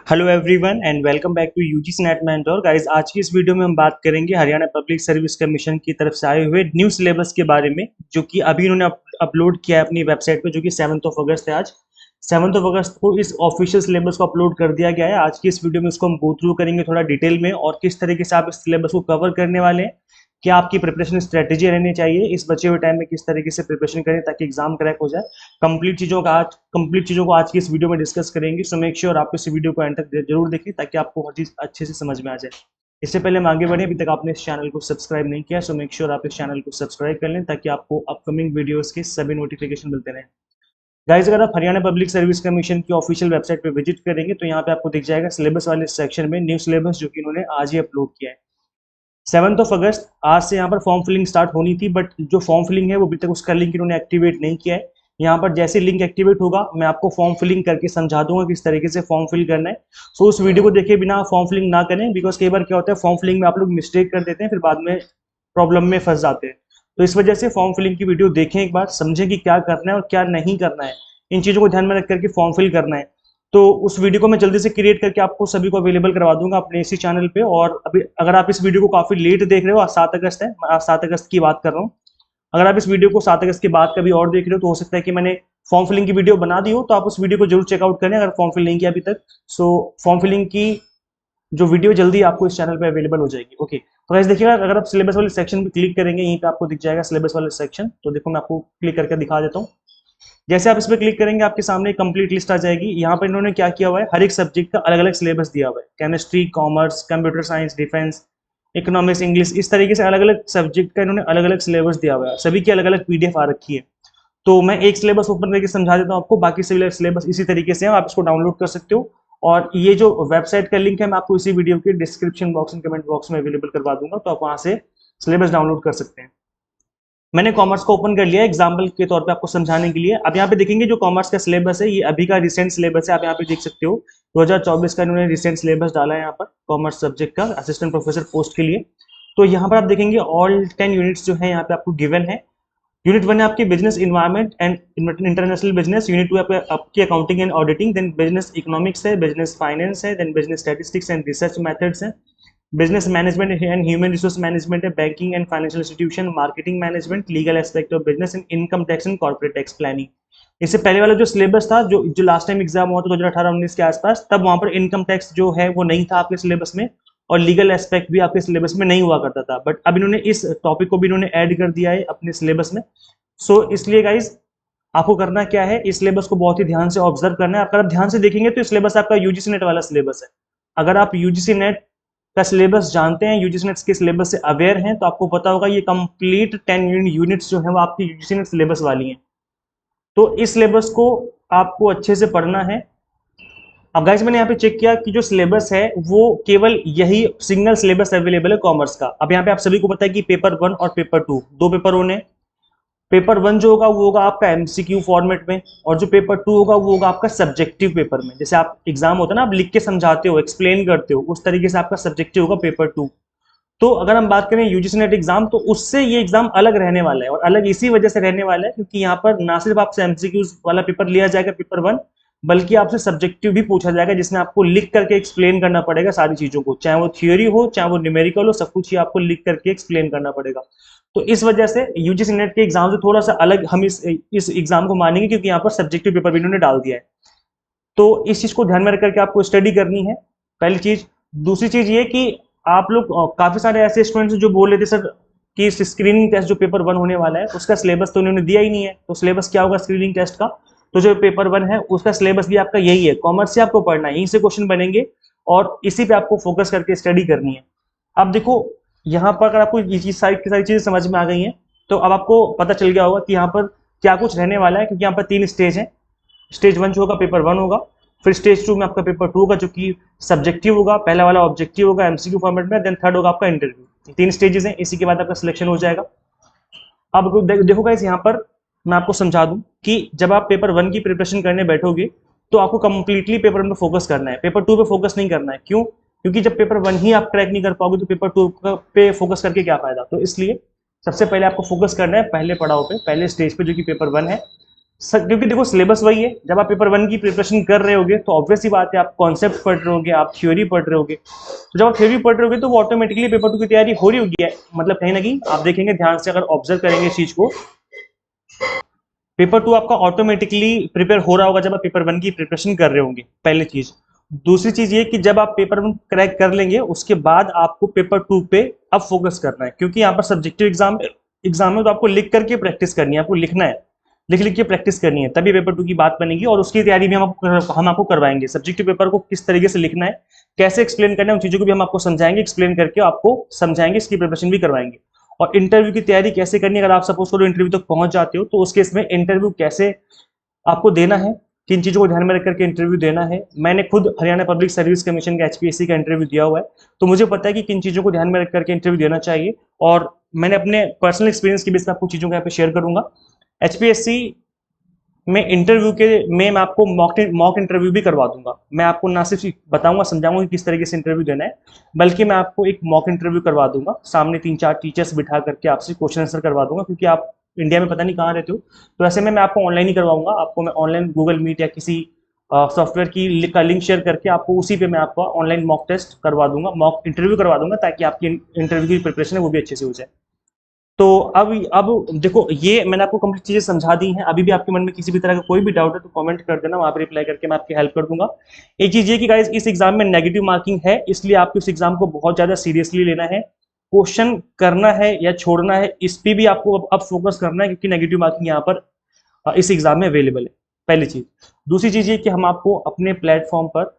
Hello everyone and welcome back to UGC NET mentor guys. आज की इस video में हम बात करेंगे हरियाणा पब्लिक सर्विस कमीशन की तरफ से आए हुए न्यू सिलेबस के बारे में, जो कि अभी इन्होंने अपलोड किया है अपनी वेबसाइट पे, जो कि 7 अगस्त है। आज 7 अगस्त को इस ऑफिशियल सिलेबस को अपलोड कर दिया गया है। आज की इस वीडियो में इसको हम गो थ्रू करेंगे थोड़ा डिटेल में, और किस तरीके से आप इस सिलेबस को कवर करने वाले हैं, क्या आपकी प्रिपरेशन स्ट्रेटेजी रहनी चाहिए, इस बचे हुए टाइम में किस तरीके से प्रिपरेशन करें ताकि एग्जाम क्रैक हो जाए। कंप्लीट चीज़ों को आज की इस वीडियो में डिस्कस करेंगे। सो मेक श्योर आप इस वीडियो को एंड तक जरूर देखें ताकि आपको हर चीज़ अच्छे से समझ में आ जाए। इससे पहले हम आगे बढ़े, अभी तक आपने इस चैनल को सब्सक्राइब नहीं किया, सो मेक श्योर आप इस चैनल को सब्सक्राइब कर लें ताकि आपको अपकमिंग वीडियोस के सभी नोटिफिकेशन मिलते रहें। गाइस, अगर आप हरियाणा पब्लिक सर्विस कमीशन की ऑफिशियल वेबसाइट पे विजिट करेंगे तो यहाँ पे आपको दिख जाएगा सिलेबस वाले सेक्शन में न्यू सिलेबस, जो कि इन्होंने आज ही अपलोड किया है। 7 अगस्त आज से यहाँ पर फॉर्म फिलिंग स्टार्ट होनी थी, बट जो फॉर्म फिलिंग है वो अभी तक उसका लिंक इन्होंने एक्टिवेट नहीं किया है। यहाँ पर जैसे लिंक एक्टिवेट होगा मैं आपको फॉर्म फिलिंग करके समझा दूंगा किस तरीके से फॉर्म फिल करना है। सो उस वीडियो को देखे बिना फॉर्म फिलिंग ना करें, बिकॉज कई बार क्या होता है फॉर्म फिलिंग में आप लोग मिस्टेक कर देते हैं, फिर बाद में प्रॉब्लम में फंस जाते हैं। तो इस वजह से फॉर्म फिलिंग की वीडियो देखें, एक बार समझें कि क्या करना है और क्या नहीं करना है। इन चीज़ों को ध्यान में रख करके फॉर्म फिल करना है। तो उस वीडियो को मैं जल्दी से क्रिएट करके आपको सभी को अवेलेबल करवा दूंगा अपने इसी चैनल पे। और अभी अगर आप इस वीडियो को काफी लेट देख रहे हो, आज 7 अगस्त है, मैं आज 7 अगस्त की बात कर रहा हूँ। अगर आप इस वीडियो को 7 अगस्त के बाद कभी और देख रहे हो तो हो सकता है कि मैंने फॉर्म फिलिंग की वीडियो बना दी हो, तो आप उस वीडियो को जरूर चेकआउट करें अगर फॉर्म फिल नहीं किया अभी तक। सो फॉर्म फिलिंग की जो वीडियो जल्दी आपको इस चैनल पे अवेलेबल हो जाएगी। ओके, तो गाइस देखिएगा, अगर आप सिलेबस वाले सेक्शन पे क्लिक करेंगे यहीं पे आपको दिख जाएगा सिलेबस वाले सेक्शन। तो देखो मैं आपको क्लिक करके दिखा देता हूँ। जैसे आप इस पर क्लिक करेंगे आपके सामने कंप्लीट लिस्ट आ जाएगी। यहाँ पर इन्होंने क्या किया हुआ है, हर एक सब्जेक्ट का अलग अलग सिलेबस दिया हुआ है। Chemistry, commerce, computer science, defence, economics, English, इस तरीके से अलग अलग सब्जेक्ट का इन्होंने अलग अलग सिलेबस दिया हुआ है। सभी की अलग अलग पीडीएफ आ रखी है। तो मैं एक सिलेबस ओपन करके समझा देता हूँ आपको, बाकी सभी सिलेबस इसी तरीके से है, आप इसको डाउनलोड कर सकते हो। और ये जो वेबसाइट का लिंक है मैं आपको इसी वीडियो के description box and comment box में अवेलेबल करवा दूंगा, तो आप वहां से सिलेबस डाउनलोड कर सकते हैं। मैंने कॉमर्स को ओपन कर लिया एग्जाम्पल के तौर पे आपको समझाने के लिए। अब यहाँ पे देखेंगे जो कॉमर्स का सिलेबस है ये अभी का रिसेंट सिलेबस है, आप यहाँ पे देख सकते हो 2024 का इन्होंने रिसेंट सिलेबस डाला है यहाँ पर कॉमर्स सब्जेक्ट का असिस्टेंट प्रोफेसर पोस्ट के लिए। तो यहाँ पर आप देखेंगे ऑल 10 यूनिट्स जो है यहाँ पे आपको गिवन है। यूनिट 1 है आपकी business environment and international business, unit 2 आपकी accounting and auditing, then business economics है, बिजनेस फाइनेंस है, then business statistics and research methods है, business management and human resource management है, banking and financial institution, marketing management, legal aspect of business and income tax and corporate tax planning. इससे पहले वाला जो syllabus था, जो last time exam हुआ था 2018-19 के आसपास, तब वहां पर इनकम टैक्स जो है वो नहीं था आपके सिलेबस में, और लीगल एस्पेक्ट भी आपके सिलेबस में नहीं हुआ करता था। बट अब इन्होंने इस टॉपिक को भी इन्होंने ऐड कर दिया है अपने सिलेबस में। सो इसलिए गाइज आपको करना क्या है, इस सिलेबस को बहुत ही ध्यान से ऑब्जर्व करना है। अगर आप ध्यान से देखेंगे तो सिलेबस आपका यूजीसी नेट वाला सिलेबस है। अगर आप यूजीसी नेट का सिलेबस जानते हैं, यूजीसी नेट के सिलेबस से अवेयर हैं, तो आपको पता होगा ये कंप्लीट 10 यूनिट्स जो है वो आपकी यूजीसी नेट सिलेबस वाली हैं। तो इस सिलेबस को आपको अच्छे से पढ़ना है। अब गाइस मैंने यहाँ पे चेक किया कि जो सिलेबस है वो केवल यही सिंगल सिलेबस अवेलेबल है कॉमर्स का। अब यहाँ पे आप सभी को पता है कि पेपर 1 और पेपर 2 दो पेपर होने। पेपर 1 जो होगा वो होगा आपका एमसीक्यू फॉर्मेट में, और जो पेपर 2 होगा वो होगा आपका सब्जेक्टिव पेपर में। जैसे आप एग्जाम होता है ना, आप लिख के समझाते हो, एक्सप्लेन करते हो, उस तरीके से आपका सब्जेक्टिव होगा पेपर 2। तो अगर हम बात करें यूजीसी नेट एग्जाम, तो उससे ये एग्जाम अलग रहने वाला है, और अलग इसी वजह से रहने वाला है क्योंकि यहाँ पर ना सिर्फ आपसे एमसीक्यू वाला पेपर लिया जाएगा पेपर 1, बल्कि आपसे सब्जेक्टिव भी पूछा जाएगा, जिसमें आपको लिख करके एक्सप्लेन करना पड़ेगा सारी चीजों को, चाहे वो थियोरी हो चाहे वो न्यूमेरिकल हो, सब कुछ ही आपको लिख करके एक्सप्लेन करना पड़ेगा। तो इस वजह से यूजीसी नेट के एग्जाम से थोड़ा सा अलग हम इस एग्जाम को मानेंगे, क्योंकि यहाँ पर सब्जेक्टिव पेपर भी इन्होंने डाल दिया है। तो इस चीज को ध्यान में रख करके आपको स्टडी करनी है, पहली चीज। दूसरी चीज ये कि आप लोग काफी सारे ऐसे स्टूडेंट्स जो बोल रहे थे सर कि स्क्रीनिंग टेस्ट जो पेपर 1 होने वाला है उसका सिलेबस तो उन्होंने दिया ही नहीं है। तो सिलेबस क्या होगा स्क्रीनिंग टेस्ट का? तो जो पेपर 1 है उसका सिलेबस भी आपका यही है, कॉमर्स से आपको पढ़ना है, यहीं से क्वेश्चन बनेंगे और इसी पे आपको फोकस करके स्टडी करनी है। अब देखो यहाँ पर अगर आपको ये चीज सारी की सारी चीजें समझ में आ गई हैं, तो अब आपको पता चल गया होगा कि यहाँ पर क्या कुछ रहने वाला है, क्योंकि यहाँ पर 3 स्टेज है। स्टेज 1 जो होगा पेपर 1 होगा, फिर स्टेज 2 में आपका पेपर 2 होगा जो कि सब्जेक्टिव होगा, पहला वाला ऑब्जेक्टिव होगा एमसीक्यू फॉर्मेट में, देन थर्ड होगा आपका इंटरव्यू। 3 स्टेजेस हैं, इसी के बाद आपका सिलेक्शन हो जाएगा। अब देखो गाइस, यहाँ पर मैं आपको समझा दूं कि जब आप पेपर 1 की प्रिपरेशन करने बैठोगे तो आपको कंप्लीटली पेपर 1 पे फोकस करना है, पेपर 2 पे फोकस नहीं करना है। क्यों? क्योंकि जब पेपर 1 ही आप क्रैक नहीं कर पाओगे तो पेपर 2 पे फोकस करके क्या फायदा। तो इसलिए सबसे पहले आपको फोकस करना है पहले पड़ाव पे, पहले स्टेज पे, जो कि पेपर 1 है। क्योंकि देखो सिलेबस वही है। जब आप पेपर वन की प्रिपरेशन कर रहे होगे तो ऑब्वियस सी बात है आप कॉन्सेप्ट पढ़ रहे होगे, आप थ्योरी पढ़ रहे होगे। तो जब आप थ्योरी पढ़ रहे होगे तो वो ऑटोमेटिकली पेपर टू की तैयारी हो रही होगी। मतलब कहीं ना कहीं आप देखेंगे ध्यान से, अगर ऑब्जर्व करेंगे इस चीज को, पेपर टू आपका ऑटोमेटिकली प्रिपेयर हो रहा होगा जब आप पेपर वन की प्रिपरेशन कर रहे होंगे, पहली चीज। दूसरी चीज ये कि जब आप पेपर वन क्रैक कर लेंगे उसके बाद आपको पेपर टू पे अब फोकस करना है, क्योंकि यहाँ पर सब्जेक्टिव एग्जाम में तो आपको लिख करके प्रैक्टिस करनी है, आपको लिखना है, लिख लिख के प्रैक्टिस करनी है, तभी पेपर टू की बात बनेगी। और उसकी तैयारी भी हम आपको करवाएंगे। सब्जेक्टिव पेपर को किस तरीके से लिखना है, कैसे एक्सप्लेन करना है, उन चीजों को भी हम आपको समझाएंगे, एक्सप्लेन करके आपको समझाएंगे, इसकी प्रिपरेशन भी करवाएंगे। और इंटरव्यू की तैयारी कैसे करनी है, अगर आप सपोज करो इंटरव्यू तक पहुंच जाते हो तो उस केस में इंटरव्यू कैसे आपको देना है, किन चीजों को ध्यान में रख करके इंटरव्यू देना है। मैंने खुद हरियाणा पब्लिक सर्विस कमीशन का एचपीएससी का इंटरव्यू दिया हुआ है, तो मुझे पता है कि किन चीजों को ध्यान में रख करके इंटरव्यू देना चाहिए। और मैंने अपने पर्सनल एक्सपीरियंस की बेस पर आपको चीजों को यहाँ पे शेयर करूंगा। एचपीएससी मैं इंटरव्यू के में मैं आपको मॉक इंटरव्यू भी करवा दूंगा। मैं आपको ना सिर्फ बताऊंगा समझाऊंगा कि किस तरीके से इंटरव्यू देना है, बल्कि मैं आपको एक मॉक इंटरव्यू करवा दूंगा, सामने 3-4 टीचर्स बिठा करके आपसे क्वेश्चन आंसर करवा दूंगा, क्योंकि आप इंडिया में पता नहीं कहाँ रहते हो। तो ऐसे में मैं आपको ऑनलाइन ही करवाऊंगा, आपको मैं ऑनलाइन गूगल मीट या किसी सॉफ्टवेयर की का लिंक शेयर करके आपको उसी पे मैं आपको ऑनलाइन मॉक टेस्ट करवा दूंगा, मॉक इंटरव्यू करवा दूंगा, ताकि आपकी इंटरव्यू की प्रिपरेशन है वो भी अच्छे से हो जाए। तो अब देखो, ये मैंने आपको कंप्लीट चीजें समझा दी हैं। अभी भी आपके मन में किसी भी तरह का कोई भी डाउट है तो कमेंट कर देना, वहां पर रिप्लाई करके मैं आपकी हेल्प कर दूंगा। एक चीज ये कि गाइस इस एग्जाम में नेगेटिव मार्किंग है, इसलिए आपको इस एग्जाम को बहुत ज्यादा सीरियसली लेना है। क्वेश्चन करना है या छोड़ना है इस पे भी आपको अब फोकस करना है, क्योंकि नेगेटिव मार्किंग यहाँ पर इस एग्जाम में अवेलेबल है, पहली चीज। दूसरी चीज ये कि हम आपको अपने प्लेटफॉर्म पर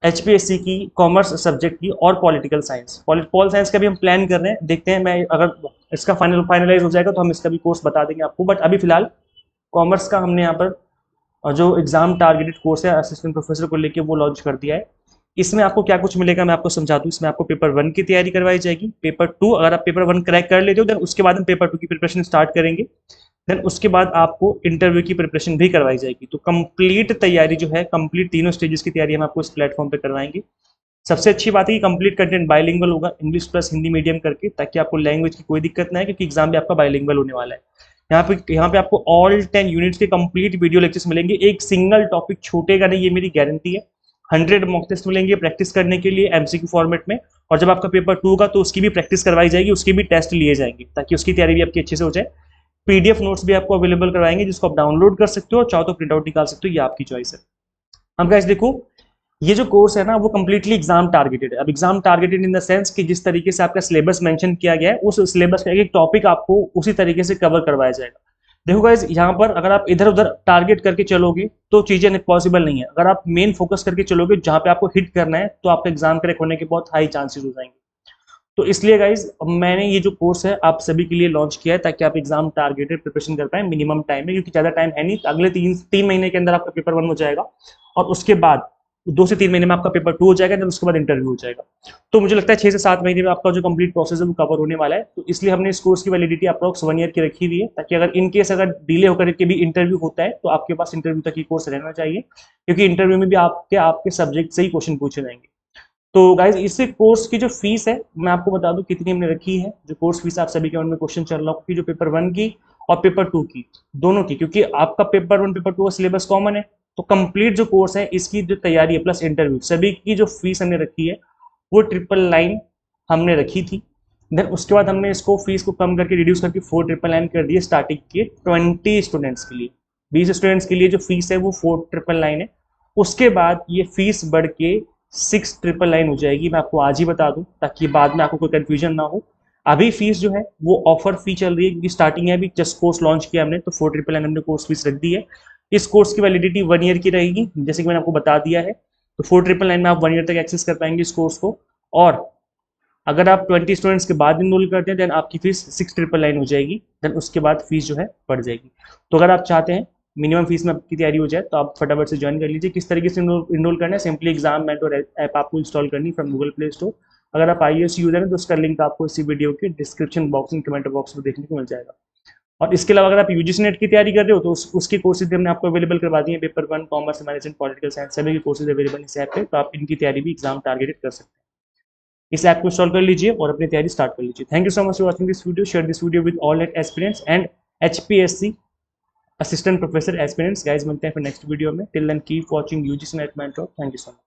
एचपीएससी की कॉमर्स सब्जेक्ट की और पॉलिटिकल साइंस, पॉल साइंस का भी हम प्लान कर रहे हैं, देखते हैं। मैं अगर इसका फाइनलाइज हो जाएगा तो हम इसका भी कोर्स बता देंगे आपको, बट अभी फिलहाल कॉमर्स का हमने यहाँ पर जो एग्जाम टारगेटेड कोर्स है असिस्टेंट प्रोफेसर को लेके वो लॉन्च कर दिया है। इसमें आपको क्या कुछ मिलेगा मैं आपको समझा दूं। इसमें आपको पेपर वन की तैयारी करवाई जाएगी, पेपर टू अगर आप पेपर वन क्रैक कर लेते हो देन उसके बाद हम पेपर टू की प्रिपरेशन स्टार्ट करेंगे, देन उसके बाद आपको इंटरव्यू की प्रिपरेशन भी करवाई जाएगी। तो कंप्लीट तैयारी जो है, कंप्लीट तीनों स्टेजेस की तैयारी हम आपको इस प्लेटफॉर्म पे करवाएंगे। सबसे अच्छी बात है कि कंप्लीट कंटेंट बाइलिंगुअल होगा, इंग्लिश प्लस हिंदी मीडियम करके, ताकि आपको लैंग्वेज की कोई दिक्कत ना है, क्योंकि एग्जाम भी आपका बाइलिंगुअल होने वाला है। यहाँ पे आपको ऑल 10 यूनिट्स के कंप्लीट वीडियो लेक्चर्स मिलेंगे, एक सिंगल टॉपिक छूटेगा नहीं, ये मेरी गारंटी है। 100 मॉक टेस्ट मिलेंगे प्रैक्टिस करने के लिए एमसीक्यू फॉर्मेट में, और जब आपका पेपर टू होगा तो उसकी भी प्रैक्टिस करवाई जाएगी, उसके भी टेस्ट लिए जाएंगे, ताकि उसकी तैयारी भी आपकी अच्छे से हो जाए। पीडीएफ नोट्स भी आपको अवेलेबल करवाएंगे, जिसको आप डाउनलोड कर सकते हो और चाहो तो प्रिंट आउट निकाल सकते हो, ये आपकी चॉइस है। अब गाइस देखो, ये जो कोर्स है ना वो कंप्लीटली एग्जाम टारगेटेड है। अब exam targeted in the sense कि जिस तरीके से आपका सिलेबस मेंशन किया गया है, उस सिलेबस का एक टॉपिक आपको उसी तरीके से कवर करवाया जाएगा। देखो गाइस, यहाँ पर अगर आप इधर उधर टारगेट करके चलोगे तो चीजें पॉसिबल नहीं है। अगर आप मेन फोकस करके चलोगे जहां पे आपको हिट करना है, तो आपका एग्जाम क्रैक होने के बहुत हाई चांसेस हो जाएंगे। तो इसलिए गाइज मैंने ये जो कोर्स है आप सभी के लिए लॉन्च किया है, ताकि आप एग्जाम टारगेटेड प्रिपरेशन कर पाए मिनिमम टाइम में, क्योंकि ज्यादा टाइम है नहीं। अगले तीन महीने के अंदर आपका पेपर वन हो जाएगा, और उसके बाद 2 से 3 महीने में आपका पेपर टू हो जाएगा, देन उसके बाद इंटरव्यू हो जाएगा। तो मुझे लगता है 6 से 7 महीने में आपका जो कंप्लीट प्रोसेस है वो कवर होने वाला है। तो इसलिए हमने इस कोर्स की वैलिडिटी अप्रॉक्स 1 ईयर की रखी हुई है, ताकि अगर इन केस अगर डिले होकर के भी इंटरव्यू होता है तो आपके पास इंटरव्यू तक ही कोर्स रहना चाहिए, क्योंकि इंटरव्यू में भी आपके सब्जेक्ट से ही क्वेश्चन पूछे जाएंगे। तो गाइज इस कोर्स की जो फीस है मैं आपको बता दूं कितनी हमने रखी है। जो कोर्स फीस आप सभी के मन में क्वेश्चन चल रहा हो कि जो पेपर वन की और पेपर टू की दोनों की, क्योंकि आपका पेपर वन पेपर टू का सिलेबस कॉमन है, तो कंप्लीट जो कोर्स है इसकी जो तैयारी है प्लस इंटरव्यू सभी की जो फीस हमने रखी है वो 999 हमने रखी थी। देन उसके बाद हमने इसको फीस को कम करके रिड्यूस करके 4999 कर दिए स्टार्टिंग के 20 स्टूडेंट्स के लिए। 20 स्टूडेंट्स के लिए जो फीस है वो 4999 है। उसके बाद ये फीस बढ़ के 6999 हो जाएगी। मैं आपको आज ही बता दूं ताकि बाद में आपको कोई कंफ्यूजन ना हो। अभी फीस जो है वो ऑफर फी चल रही है, क्योंकि स्टार्टिंग है, अभी जस्ट कोर्स लॉन्च किया हमने, तो 4999 हमने कोर्स फीस रख दी है। इस कोर्स की वैलिडिटी 1 ईयर की रहेगी, जैसे कि मैंने आपको बता दिया है। तो 4999 में आप 1 ईयर तक एक्सेस कर पाएंगे इस कोर्स को। और अगर आप 20 स्टूडेंट्स के बाद इनरोल करते हैं देन आपकी फीस 6999 हो जाएगी। देन उसके बाद फीस जो है बढ़ जाएगी। तो अगर आप चाहते हैं मिनिमम फीस में आपकी तैयारी हो जाए तो आप फटाफट से ज्वाइन कर लीजिए। किस तरीके से इनरोल करना है, सिंपली एग्जाम मेंटर ऐप आपको इंस्टॉल करनी फ्रॉम गूगल प्ले स्टोर। अगर आप iOS यूजर हैं तो उसका लिंक आपको इसी वीडियो के डिस्क्रिप्शन बॉक्स में कमेंट बॉक्स में देखने को मिल जाएगा। और इसके अलावा अगर आप यूजीसी नेट की तैयारी कर रहे हो तो उसके कोर्सेज हमने आपको अवेलेबल करवा दिए हैं। Paper one, commerce, management, political science सभी के कोर्सेज अवेलेबल इस ऐप पे, तो आप इनकी तैयारी भी एग्जाम टारगेटेड कर सकते हैं। इस ऐप को इंस्टॉल कर लीजिए और अपनी तैयारी स्टार्ट कर लीजिए। Thank you so much for watching this video. Share this video with all NET aspirants and HPSC assistant professor aspirants. Guys मिलते हैं फिर नेक्स्ट वीडियो में। Till then keep watching UGC NET mentor. Thank you so much.